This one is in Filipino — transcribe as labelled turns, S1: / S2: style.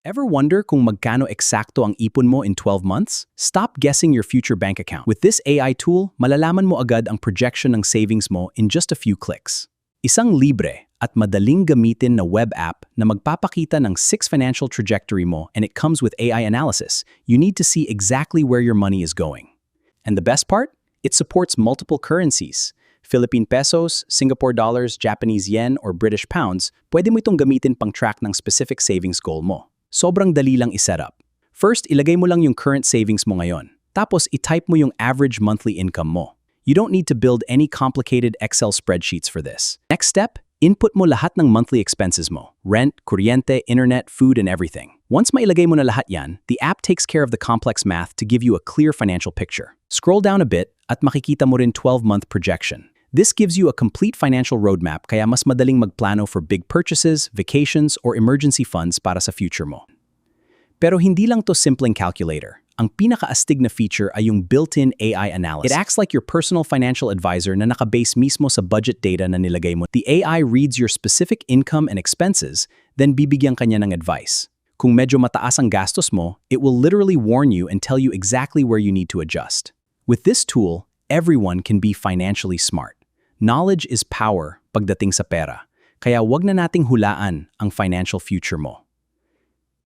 S1: Ever wonder kung magkano eksakto ang ipon mo in 12 months? Stop guessing your future bank account. With this AI tool, malalaman mo agad ang projection ng savings mo in just a few clicks. Isang libre at madaling gamitin na web app na magpapakita ng 6 financial trajectory mo, and it comes with AI analysis. You need to see exactly where your money is going. And the best part? It supports multiple currencies. Philippine pesos, Singapore dollars, Japanese yen, or British pounds, pwede mo itong gamitin pang track ng specific savings goal mo. Sobrang dali lang i-set up. First, ilagay mo lang yung current savings mo ngayon. Tapos, i-type mo yung average monthly income mo. You don't need to build any complicated Excel spreadsheets for this. Next step, input mo lahat ng monthly expenses mo. Rent, kuryente, internet, food, and everything. Once mailagay mo na lahat yan, the app takes care of the complex math to give you a clear financial picture. Scroll down a bit at makikita mo rin 12-month projection. This gives you a complete financial roadmap, kaya mas madaling magplano for big purchases, vacations, or emergency funds para sa future mo. Pero hindi lang to simpleng calculator. Ang pinakaastig na feature ay yung built-in AI analysis. It acts like your personal financial advisor na nakabase mismo sa budget data na nilagay mo. The AI reads your specific income and expenses, then bibigyan kanya ng advice. Kung medyo mataas ang gastos mo, it will literally warn you and tell you exactly where you need to adjust. With this tool, everyone can be financially smart. Knowledge is power pagdating sa pera, kaya wag na nating hulaan ang financial future mo.